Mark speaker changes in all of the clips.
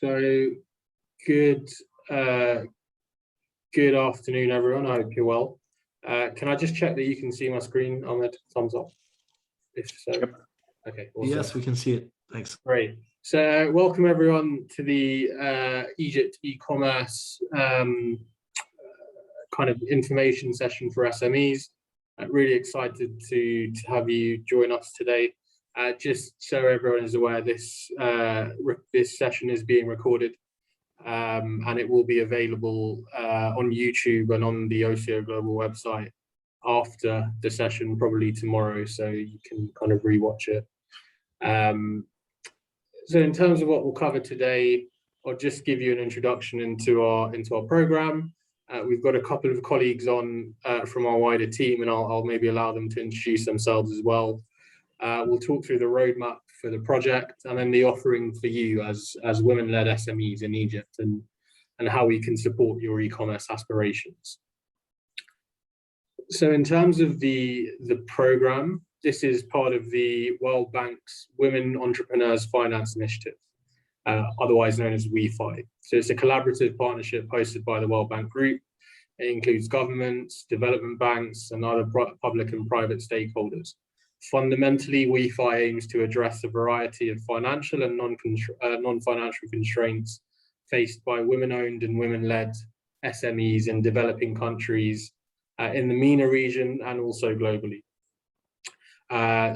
Speaker 1: So good good afternoon, everyone. I hope you're well. Can I just check that you can see my screen, Ahmed? Thumbs up. If so.
Speaker 2: Yep.
Speaker 1: Okay, awesome.
Speaker 2: Yes, we can see it. Thanks.
Speaker 1: Great. So welcome everyone to the Egypt e-commerce kind of information session for SMEs. Really excited to have you join us today. Just so everyone is aware, this session is being recorded and it will be available on YouTube and on the OCO Global website after the session, probably tomorrow, so you can kind of rewatch it. So in terms of what we'll cover today, I'll just give you an introduction into our program. We've got a couple of colleagues on from our wider team, and I'll maybe allow them to introduce themselves as well. We'll talk through the roadmap for the project, and then the offering for you as women-led SMEs in Egypt, and how we can support your e-commerce aspirations. So in terms of the program, this is part of the World Bank's Women Entrepreneurs Finance Initiative, otherwise known as WeFi. So it's a collaborative partnership hosted by the World Bank Group. It includes governments, development banks, and other public and private stakeholders. Fundamentally, WeFi aims to address a variety of financial and non-financial constraints faced by women-owned and women-led SMEs in developing countries in the MENA region and also globally.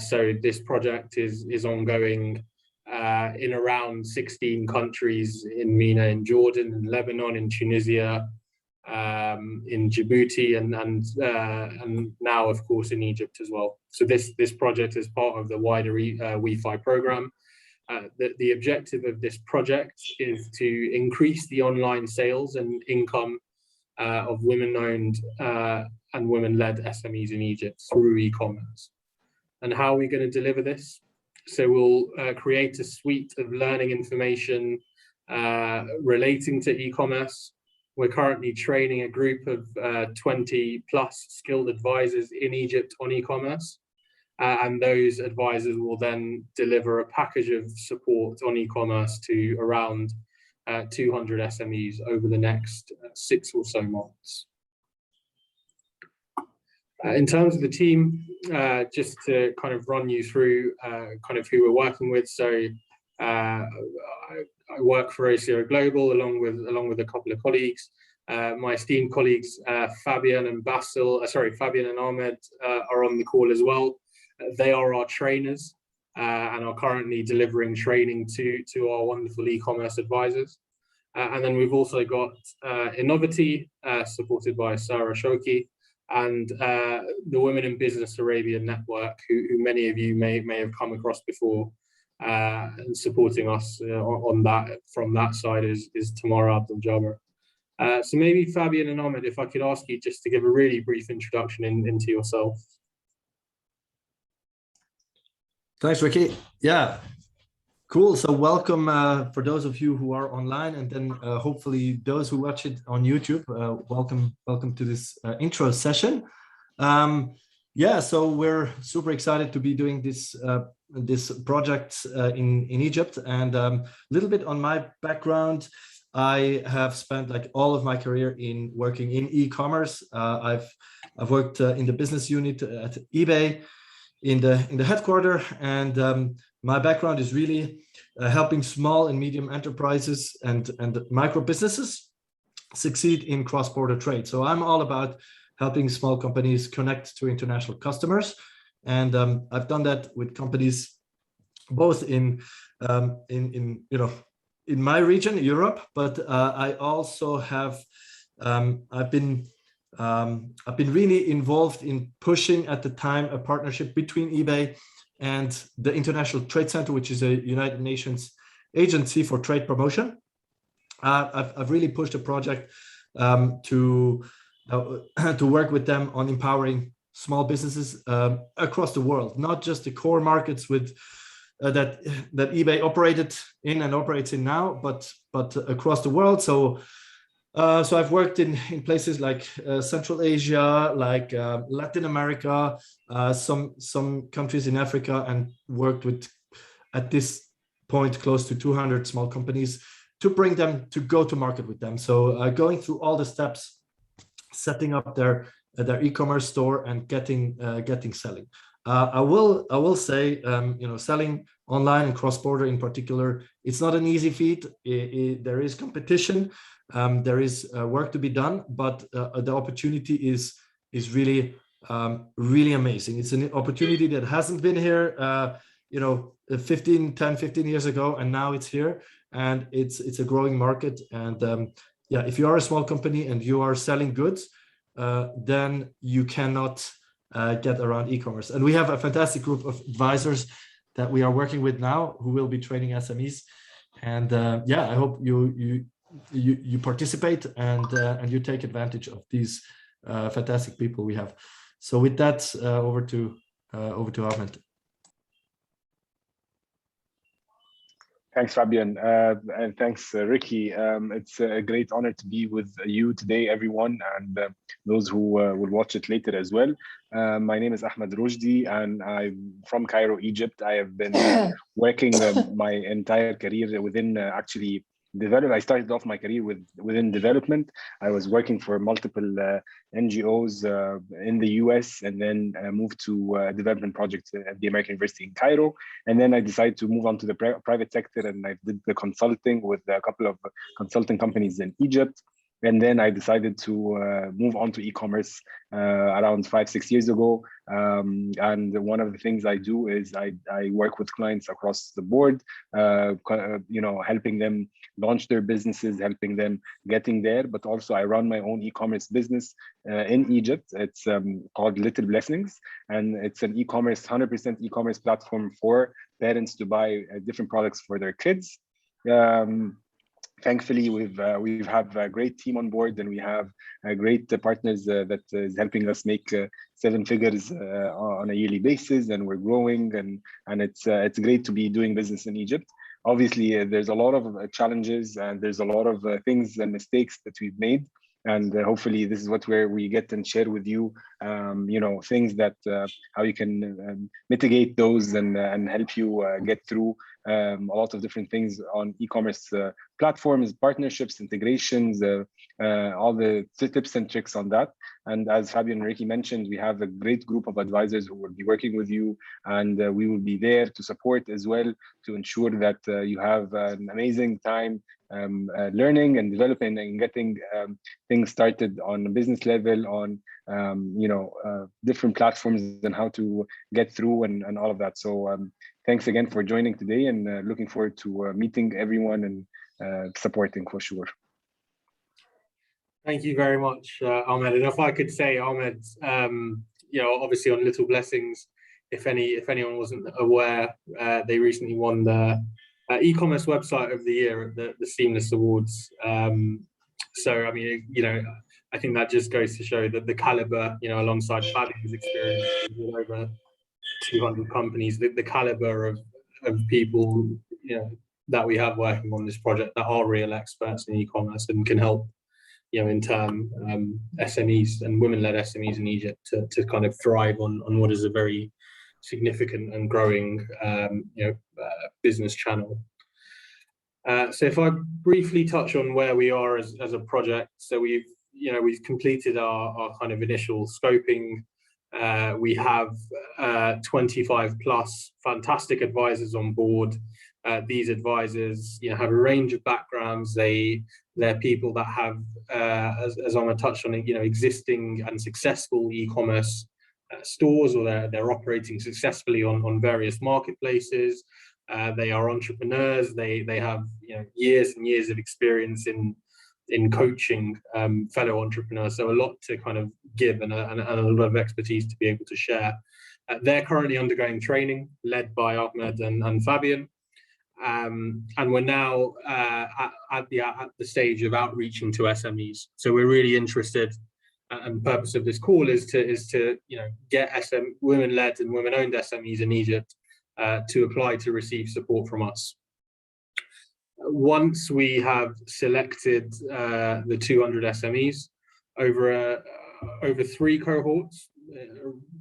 Speaker 1: So this project is ongoing in around 16 countries in MENA, in Jordan, in Lebanon, in Tunisia, in Djibouti, and now, of course, in Egypt as well. So this project is part of the wider WeFi program. The objective of this project is to increase the online sales and income of women-owned and women-led SMEs in Egypt through e-commerce. And how are we going to deliver this? So we'll create a suite of learning information relating to e-commerce. We're currently training a group of 20 plus skilled advisors in Egypt on e-commerce. And those advisors will then deliver a package of support on e-commerce to around 200 SMEs over the next 6 or so months. In terms of the team, just to kind of run you through kind of who we're working with. So I work for OCO Global along with a couple of colleagues. My esteemed colleagues Fabian and Ahmed are on the call as well. They are our trainers and are currently delivering training to our wonderful e-commerce advisors. And then we've also got Innovity, supported by Sarah Shoki, and the Women in Business Arabian Network, who many of you may have come across before. And supporting us on that from that side is Tamara Abdul Jabbar. So maybe Fabian and Ahmed, if I could ask you just to give a really brief introduction into yourself.
Speaker 2: Thanks, Ricky. Yeah, cool. So welcome for those of you who are online, and then hopefully those who watch it on YouTube. Welcome to this intro session. Yeah, so we're super excited to be doing this project in Egypt. And a little bit on my background, I have spent like all of my career in working in e-commerce. I've worked in the business unit at eBay in the headquarters, and my background is really helping small and medium enterprises and micro businesses succeed in cross-border trade. So I'm all about helping small companies connect to international customers, and I've done that with companies both in my region, Europe, but I also have I've been really involved in pushing at the time a partnership between eBay and the International Trade Center, which is a United Nations agency for trade promotion. I've really pushed a project to work with them on empowering small businesses across the world, not just the core markets with that eBay operated in and operates in now, but across the world. So I've worked in places like Central Asia, like Latin America, some countries in Africa, and worked with, at this point, close to 200 small companies to bring them to go to market with them. So going through all the steps, setting up their e-commerce store and getting selling. I will say, selling online and cross-border in particular, it's not an easy feat. There is competition, there is work to be done, but the opportunity is really really amazing. It's an opportunity that hasn't been here 10, 15 years ago, and now it's here, and it's a growing market. And if you are a small company and you are selling goods, then you cannot get around e-commerce. And we have a fantastic group of advisors that we are working with now who will be training SMEs. And I hope you participate and you take advantage of these fantastic people we have. So with that, over to Ahmed.
Speaker 3: Thanks, Fabian, and thanks, Ricky. It's a great honor to be with you today, everyone, and those who will watch it later as well. My name is Ahmed Rojdi, and I'm from Cairo, Egypt. I have been working my entire career within I started off my career within development. I was working for multiple NGOs in the US, and then moved to a development project at the American University in Cairo. And then I decided to move on to the private sector, and I did the consulting with a couple of consulting companies in Egypt. And then I decided to move on to e-commerce around 5-6 years ago. And one of the things I do is I work with clients across the board, helping them launch their businesses, helping them getting there. But also I run my own e-commerce business in Egypt. It's called Little Blessings, and it's an 100% e-commerce platform for parents to buy different products for their kids. Thankfully, we have a great team on board, and we have great partners that is helping us make 7 figures on a yearly basis, and we're growing, and it's great to be doing business in Egypt. Obviously, there's a lot of challenges, and there's a lot of things and mistakes that we've made, and hopefully this is where we get and share with you, things that how you can mitigate those and help you get through a lot of different things on e-commerce platforms, partnerships, integrations, all the tips and tricks on that. And as Fabian and Ricky mentioned, we have a great group of advisors who will be working with you, and we will be there to support as well, to ensure that you have an amazing time learning and developing and getting things started on a business level, on different platforms, and how to get through and all of that. So thanks again for joining today, and looking forward to meeting everyone and supporting for sure.
Speaker 1: Thank you very much, Ahmed. And if I could say, Ahmed, obviously on Little Blessings, if anyone wasn't aware, they recently won the e-commerce website of the year at the Seamless Awards. So, I mean, I think that just goes to show that the caliber, alongside Fabian's experience with over 200 companies, the caliber of people, that we have working on this project that are real experts in e-commerce and can help, in turn, SMEs and women-led SMEs in Egypt to kind of thrive on what is a very significant and growing, business channel. So if I briefly touch on where we are as a project, so we've completed our kind of initial scoping. We have 25 plus fantastic advisors on board. These advisors, have a range of backgrounds. They're people that have, as Ahmed touched on, existing and successful e-commerce stores, or they're operating successfully on various marketplaces. They are entrepreneurs. They have years and years of experience in coaching fellow entrepreneurs. So a lot to kind of give and a lot of expertise to be able to share. They're currently undergoing training led by Ahmed and Fabian. And we're now at the stage of outreaching to SMEs. So we're really interested, and the purpose of this call is to get women-led and women-owned SMEs in Egypt to apply to receive support from us. Once we have selected the 200 SMEs over 3 cohorts,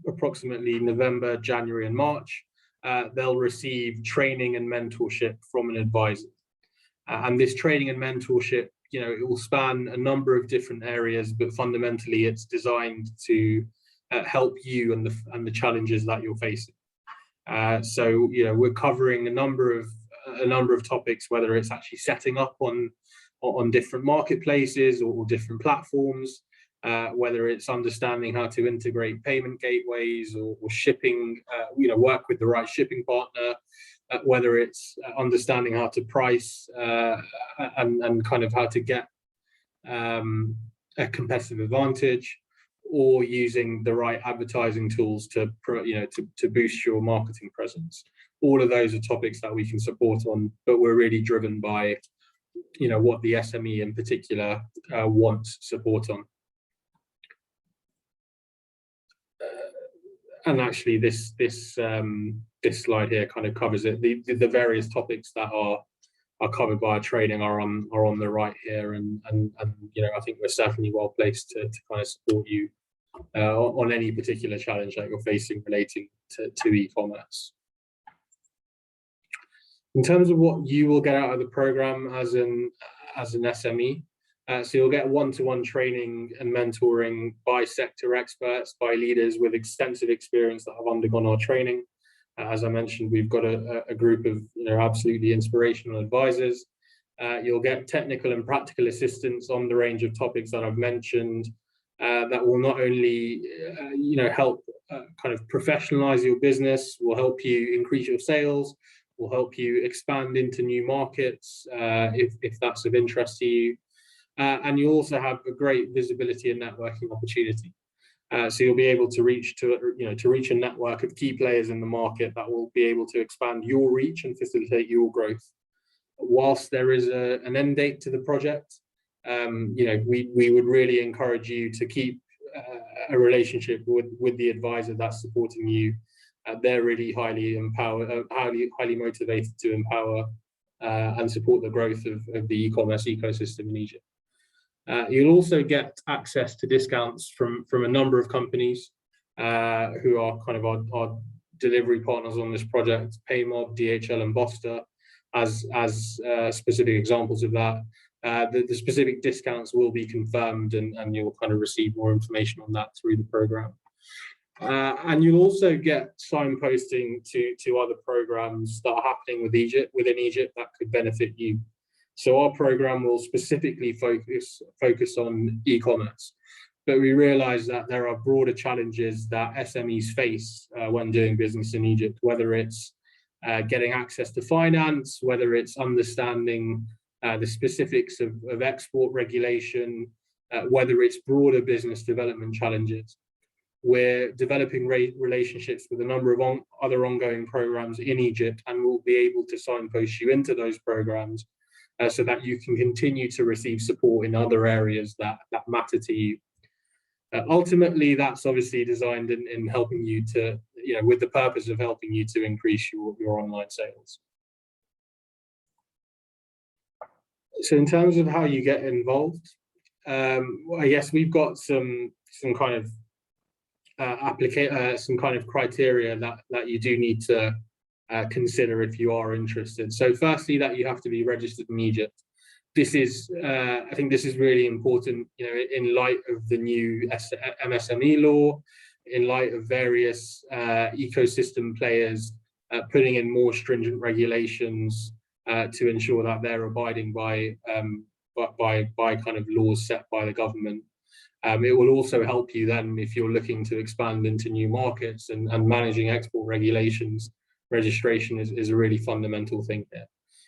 Speaker 1: approximately November, January, and March, they'll receive training and mentorship from an advisor. And this training and mentorship, it will span a number of different areas, but fundamentally it's designed to help you and the challenges that you're facing. So we're covering a number of topics, whether it's actually setting up on different marketplaces or different platforms, whether it's understanding how to integrate payment gateways or shipping, work with the right shipping partner, whether it's understanding how to price and kind of how to get a competitive advantage, or using the right advertising tools to boost your marketing presence. All of those are topics that we can support on, but we're really driven by what the SME in particular wants support on. And actually this slide here kind of covers it. The various topics that are covered by our training are on the right here, and I think we're certainly well placed to kind of support you on any particular challenge that you're facing relating to e-commerce. In terms of what you will get out of the program as an SME, so you'll get one-to-one training and mentoring by sector experts, by leaders with extensive experience that have undergone our training. As I mentioned, we've got a group of absolutely inspirational advisors. You'll get technical and practical assistance on the range of topics that I've mentioned, that will not only help kind of professionalize your business, will help you increase your sales, will help you expand into new markets if that's of interest to you, and you also have a great visibility and networking opportunity. So you'll be able to reach a network of key players in the market that will be able to expand your reach and facilitate your growth. Whilst there is an end date to the project, we would really encourage you to keep a relationship with the advisor that's supporting you. They're really highly motivated to empower and support the growth of the e-commerce ecosystem in Egypt. You'll also get access to discounts from a number of companies who are kind of our delivery partners on this project: Paymob, DHL, and Bosta, as specific examples of that. The specific discounts will be confirmed, and you'll kind of receive more information on that through the program. And you'll also get signposting to other programs that are happening within Egypt that could benefit you. So our program will specifically focus on e-commerce, but we realize that there are broader challenges that SMEs face when doing business in Egypt, whether it's getting access to finance, whether it's understanding the specifics of export regulation, whether it's broader business development challenges. We're developing relationships with a number of other ongoing programs in Egypt, and we'll be able to signpost you into those programs so that you can continue to receive support in other areas that matter to you. Ultimately, that's obviously designed in helping you to, with the purpose of helping you to increase your online sales. So in terms of how you get involved, I guess we've got some kind of some kind of criteria that you do need to consider if you are interested. So firstly, that you have to be registered in Egypt. This is, I think this is really important, in light of the new MSME law, in light of various ecosystem players putting in more stringent regulations to ensure that they're abiding by kind of laws set by the government. It will also help you then if you're looking to expand into new markets and managing export regulations. Registration is a really fundamental thing here.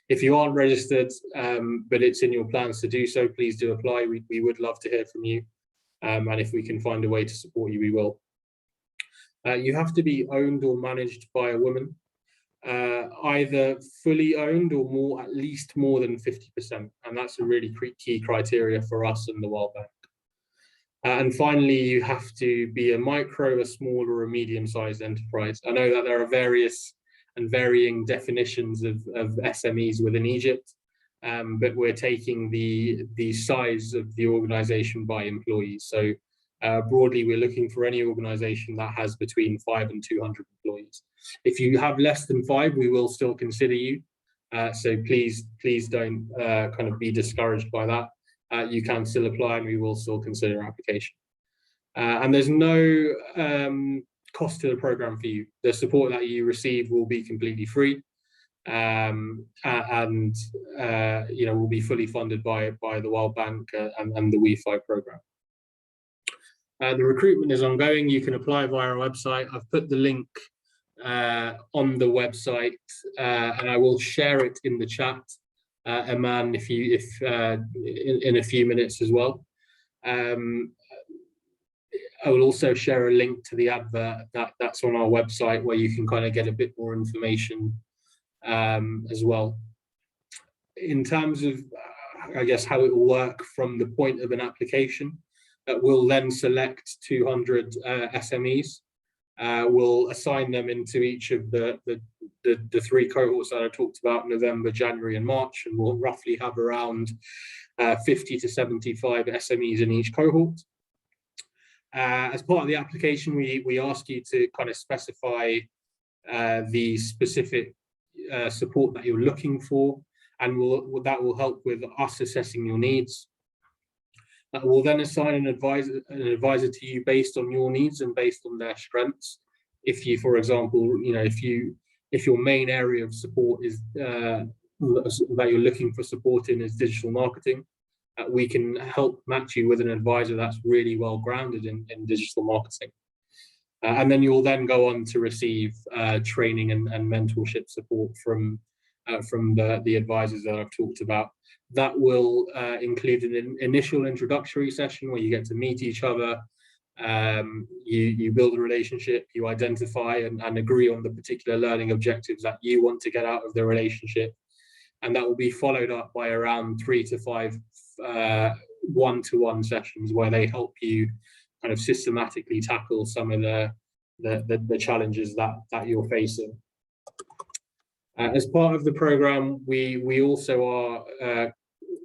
Speaker 1: If you aren't registered, but it's in your plans to do so, please do apply. We would love to hear from you. And if we can find a way to support you, we will. You have to be owned or managed by a woman, either fully owned or at least more than 50%. And that's a really key criteria for us and the World Bank. And finally, you have to be a micro, a small, or a medium-sized enterprise. I know that there are various and varying definitions of SMEs within Egypt, but we're taking the size of the organization by employees. So broadly, we're looking for any organization that has between 5 and 200 employees. If you have less than 5, we will still consider you, So please don't kind of be discouraged by that. You can still apply, and we will still consider your application. And there's no cost to the program for you. The support that you receive will be completely free, and will be fully funded by the World Bank and the WE5 program. The recruitment is ongoing. You can apply via our website. I've put the link on the website, and I will share it in the chat, Aman, if in a few minutes as well. I will also share a link to the advert that's on our website, where you can kind of get a bit more information as well. In terms of, I guess, how it will work from the point of an application, we'll then select 200 SMEs. We'll assign them into each of the 3 cohorts that I talked about: November, January, and March, and we'll roughly have around 50 to 75 SMEs in each cohort. As part of the application, we ask you to kind of specify the specific support that you're looking for, and that will help with us assessing your needs. We'll then assign an advisor to you based on your needs and based on their strengths. If you, for example, if your main area of support is that you're looking for support in is digital marketing, we can help match you with an advisor that's really well grounded in digital marketing. And then you'll then go on to receive training and mentorship support from the advisors that I've talked about. That will include an initial introductory session where you get to meet each other, you build a relationship, you identify and agree on the particular learning objectives that you want to get out of the relationship. And that will be followed up by around 3 to 5 one-to-one sessions where they help you kind of systematically tackle some of the challenges that you're facing. As part of the program, we also are,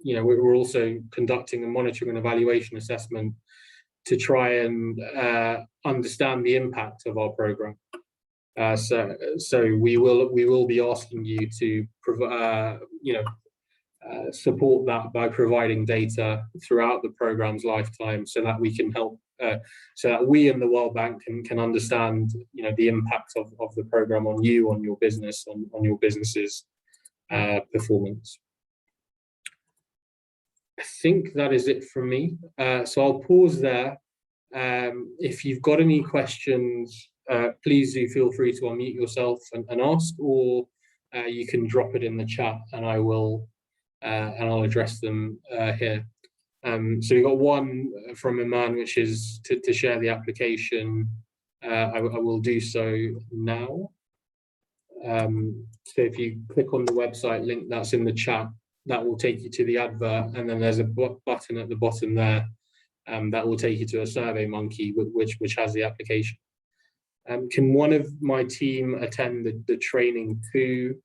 Speaker 1: we're also conducting a monitoring and evaluation assessment to try and understand the impact of our program. So we will be asking you to provide, support that by providing data throughout the program's lifetime, so that we can help, so that we and the World Bank can understand, the impact of the program on you, on your business, on your business's performance. I think that is it from me. So I'll pause there. If you've got any questions, please do feel free to unmute yourself and ask, or you can drop it in the chat and I'll address them here. So we've got one from Iman, which is to share the application. I will do so now. So if you click on the website link that's in the chat, that will take you to the advert, and then there's a button at the bottom there that will take you to a SurveyMonkey, which has the application. Can one of my team attend the training too?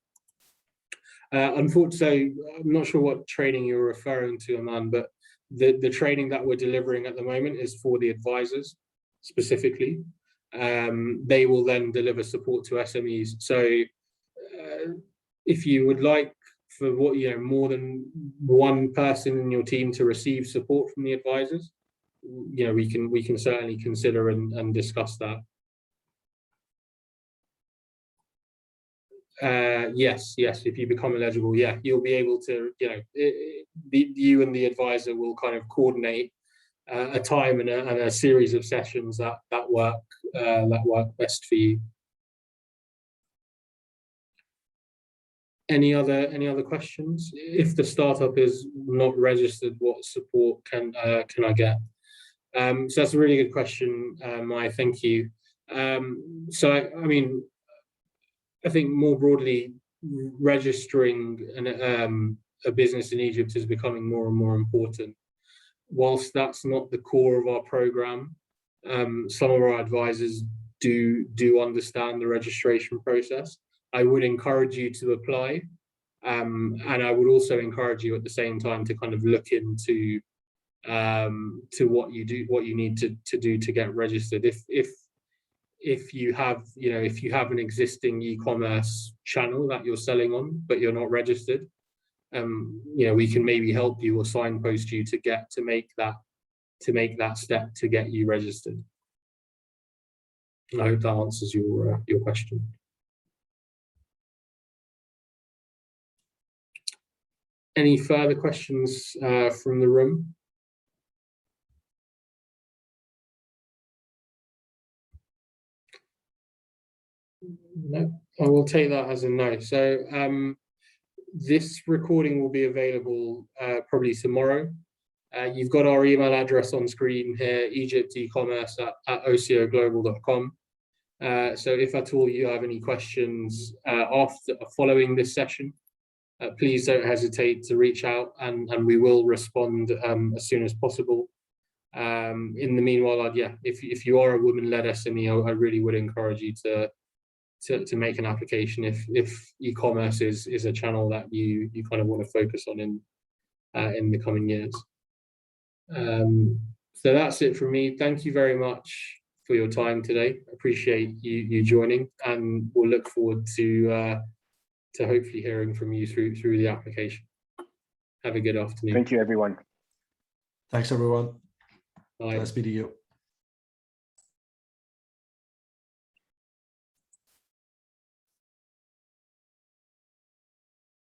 Speaker 1: Unfortunately, I'm not sure what training you're referring to, Aman, but the training that we're delivering at the moment is for the advisors specifically. They will then deliver support to SMEs. So if you would like for more than one person in your team to receive support from the advisors, we can certainly consider and discuss that. Yes, if you become eligible, yeah, you'll be able to, you and the advisor will kind of coordinate a time and a series of sessions that work best for you. Any other questions? If the startup is not registered, what support can I get? So that's a really good question, Mai. Thank you. So I think more broadly, registering a business in Egypt is becoming more and more important. Whilst that's not the core of our program, some of our advisors do understand the registration process. I would encourage you to apply, and I would also encourage you at the same time to kind of look into to what you need to do to get registered. if you have an existing e-commerce channel that you're selling on, but you're not registered, we can maybe help you or signpost you to make that step to get you registered. I hope that answers your question. Any further questions from the room? No, I will take that as a no. So this recording will be available probably tomorrow. You've got our email address on screen here, egyptecommerce@ocioglobal.com. So if at all you have any questions following this session, please don't hesitate to reach out, and we will respond as soon as possible. In the meanwhile, if you are a woman-led SME, I really would encourage you to make an application if e-commerce is a channel that you kind of want to focus on in the coming years. So that's it from me. Thank you very much for your time today. Appreciate you joining, and we'll look forward to hopefully hearing from you through the application. Have a good afternoon.
Speaker 3: Thank you, everyone.
Speaker 2: Thanks, everyone.
Speaker 1: Bye.
Speaker 2: Nice meeting you.